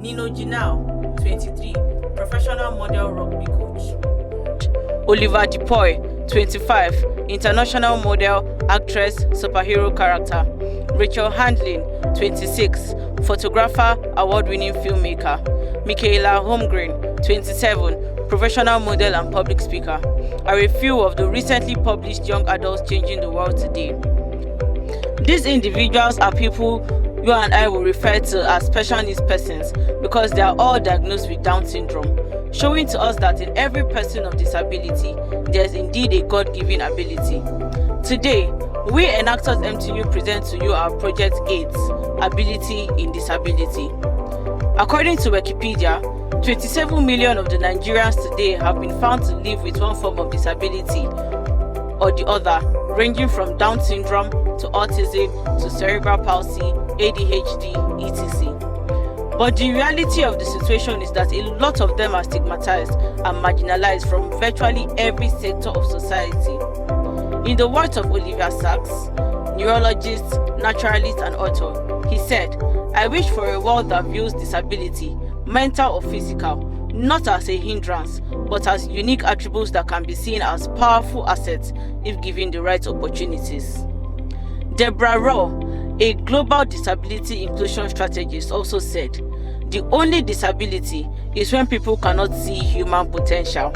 Nino Ginal, 23, professional model rugby coach. Oliver Depoy, 25, international model, actress, superhero character. Rachel Handlin, 26, photographer, award-winning filmmaker. Michaela Holmgren, 27, professional model and public speaker, are a few of the recently published young adults changing the world today. These individuals are people you and I will refer to as special needs persons because they are all diagnosed with Down syndrome, showing to us that in every person of disability, there is indeed a God-given ability. Today, we Enactus MTU present to you our project AIDS, Ability in Disability. According to Wikipedia, 27 million of the Nigerians today have been found to live with one form of disability or the other, ranging from Down syndrome to autism to cerebral palsy, ADHD, etc. But the reality of the situation is that a lot of them are stigmatized and marginalized from virtually every sector of society. In the words of Olivia Sacks, neurologist, naturalist and author, he said, "I wish for a world that views disability, mental or physical, not as a hindrance, but as unique attributes that can be seen as powerful assets if given the right opportunities." Deborah Raw, a global disability inclusion strategist, also said, "The only disability is when people cannot see human potential."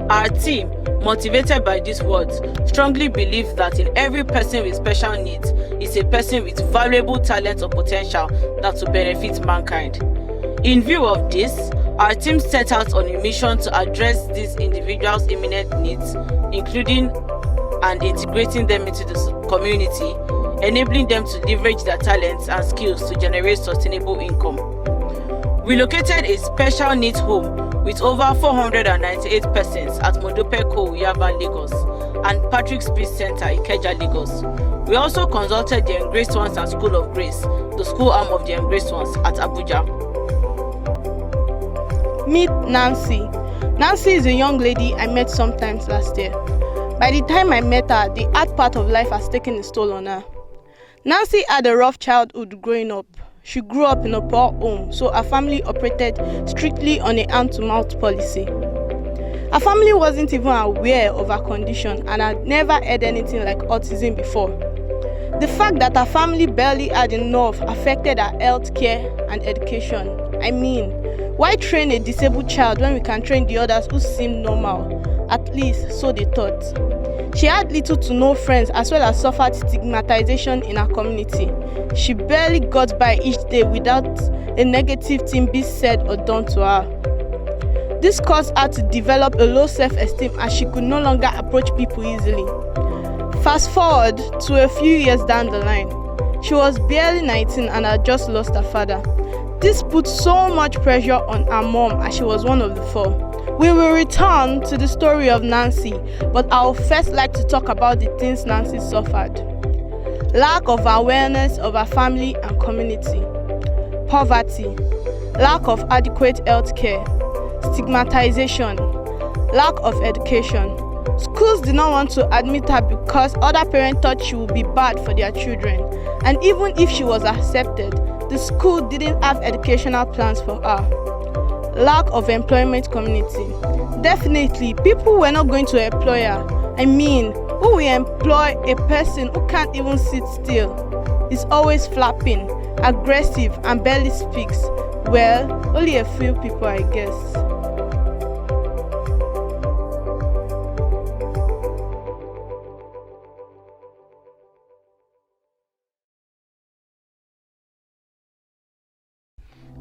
Our team, motivated by these words, strongly believe that in every person with special needs is a person with valuable talent or potential that will benefit mankind. In view of this, our team set out on a mission to address these individuals' imminent needs, including and integrating them into the community, enabling them to leverage their talents and skills to generate sustainable income. We located a special needs home with over 498 persons at Modope Co, Yaba, Lagos, and Patrick's Peace Center, Ikeja, Lagos. We also consulted the Engraced Ones and School of Grace, the school arm of the Engraced Ones, at Abuja. Meet Nancy. Nancy is a young lady I met sometimes last year. By the time I met her, the hard part of life has taken a toll on her. Nancy had a rough childhood growing up. She grew up in a poor home, so her family operated strictly on a hand-to-mouth policy. Her family wasn't even aware of her condition and had never heard anything like autism before. The fact that her family barely had enough affected her health care and education. I mean, why train a disabled child when we can train the others who seem normal? At least, so they thought. She had little to no friends as well as suffered stigmatization in her community. She barely got by each day without a negative thing being said or done to her. This caused her to develop a low self-esteem as she could no longer approach people easily. Fast forward to a few years down the line. She was barely 19 and had just lost her father. This put so much pressure on her mom as she was one of the four. We will return to the story of Nancy, but I would first like to talk about the things Nancy suffered. Lack of awareness of her family and community. Poverty. Lack of adequate health care. Stigmatization. Lack of education. Schools did not want to admit her because other parents thought she would be bad for their children. And even if she was accepted, the school didn't have educational plans for her. Lack of employment community. Definitely, people were not going to employ her. I mean, who will employ a person who can't even sit still? Is always flapping, aggressive, and barely speaks? Well, only a few people, I guess.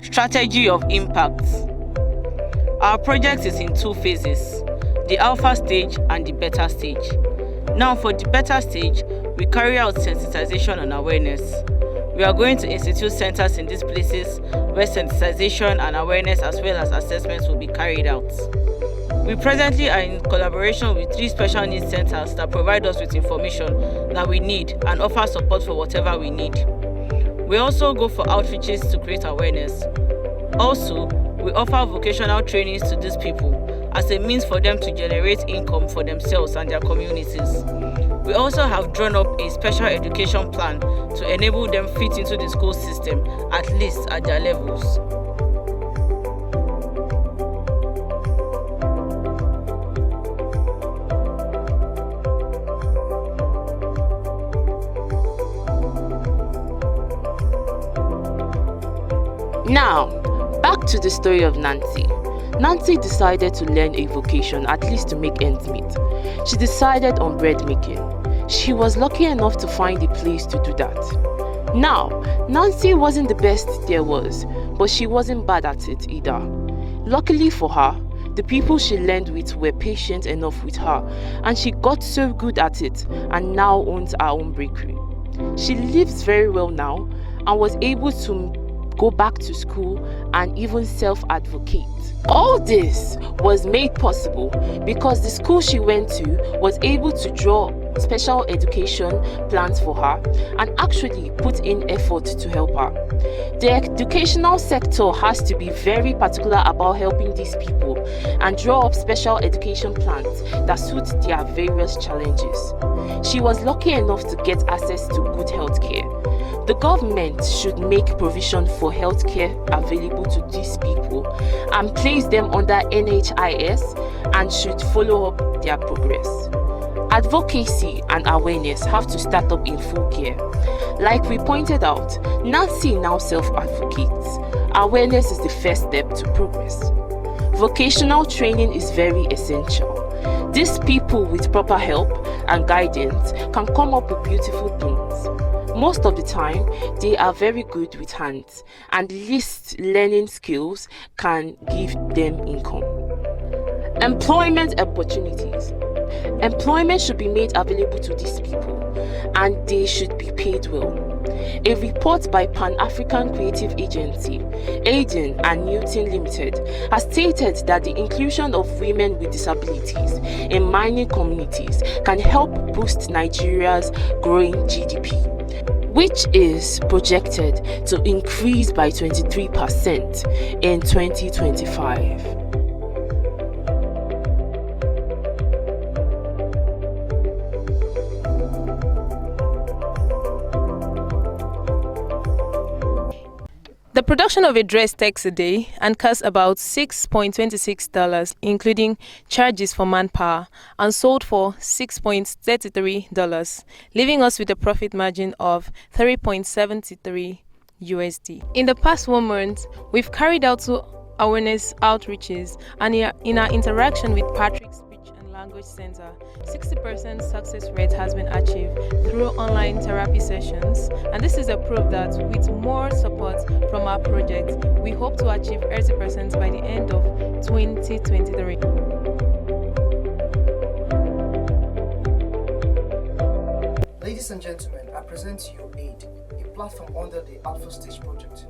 Strategy of impact. Our project is in two phases, the alpha stage and the beta stage. Now for the beta stage, we carry out sensitization and awareness. We are going to institute centers in these places where sensitization and awareness as well as assessments will be carried out. We presently are in collaboration with 3 special needs centers that provide us with information that we need and offer support for whatever we need. We also go for outreaches to create awareness. Also, we offer vocational trainings to these people as a means for them to generate income for themselves and their communities. We also have drawn up a special education plan to enable them fit into the school system, at least at their levels. Now, back to the story of Nancy. Nancy decided to learn a vocation, at least to make ends meet. She decided on bread making. She was lucky enough to find a place to do that. Now, Nancy wasn't the best there was, but she wasn't bad at it either. Luckily for her, the people she learned with were patient enough with her, and she got so good at it and now owns her own bakery. She lives very well now and was able to go back to school and even self-advocate. All this was made possible because the school she went to was able to draw special education plans for her and actually put in effort to help her. The educational sector has to be very particular about helping these people and draw up special education plans that suit their various challenges. She was lucky enough to get access to good healthcare. The government should make provision for healthcare available to these people and place them under NHIS and should follow up their progress. Advocacy and awareness have to start up in full gear. Like we pointed out, Nancy now self-advocates. Awareness is the first step to progress. Vocational training is very essential. These people with proper help and guidance can come up with beautiful things. Most of the time, they are very good with hands, and least learning skills can give them income. Employment opportunities. Employment should be made available to these people, and they should be paid well. A report by Pan-African Creative Agency, Aiden and Newton Limited, has stated that the inclusion of women with disabilities in mining communities can help boost Nigeria's growing GDP, which is projected to increase by 23% in 2025. The production of a dress takes a day and costs about $6.26, including charges for manpower, and sold for $6.33, leaving us with a profit margin of $3.73 USD. In the past 1 month, we've carried out 2 awareness outreaches, and in our interaction with Patrick's Speech and Language Center, 60% success rate has been achieved through online therapy sessions, and this is a proof that with more support from our project, we hope to achieve 80% by the end of 2023. Ladies and gentlemen, I present to you AID, a platform under the Alpha Stage project.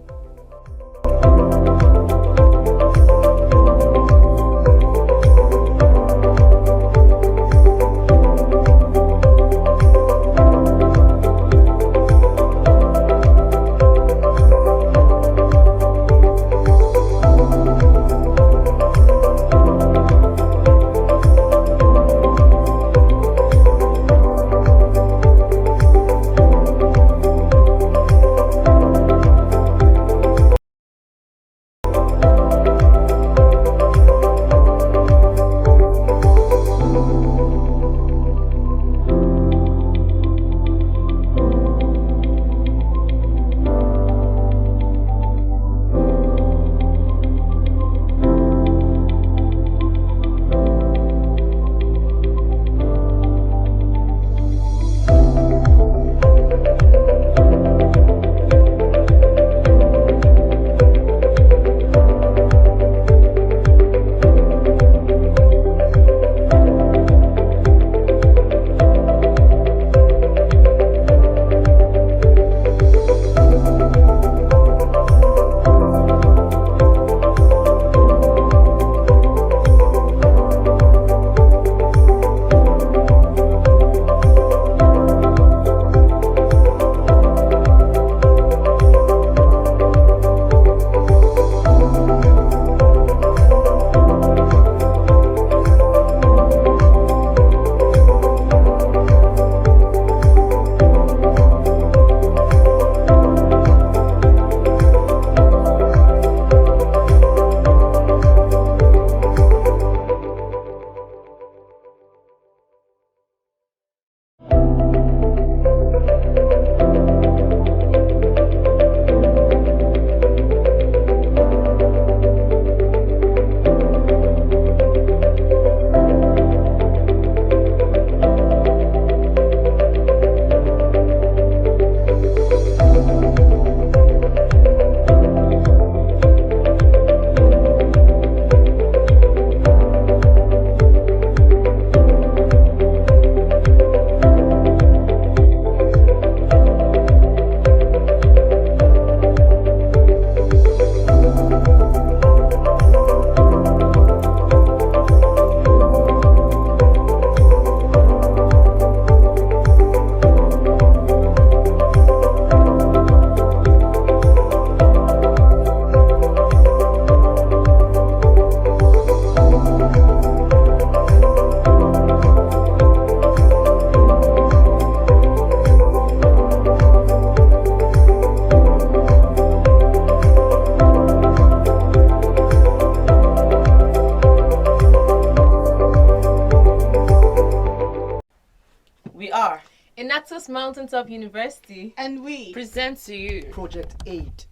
Mountaintop University And we Present to you Project 8.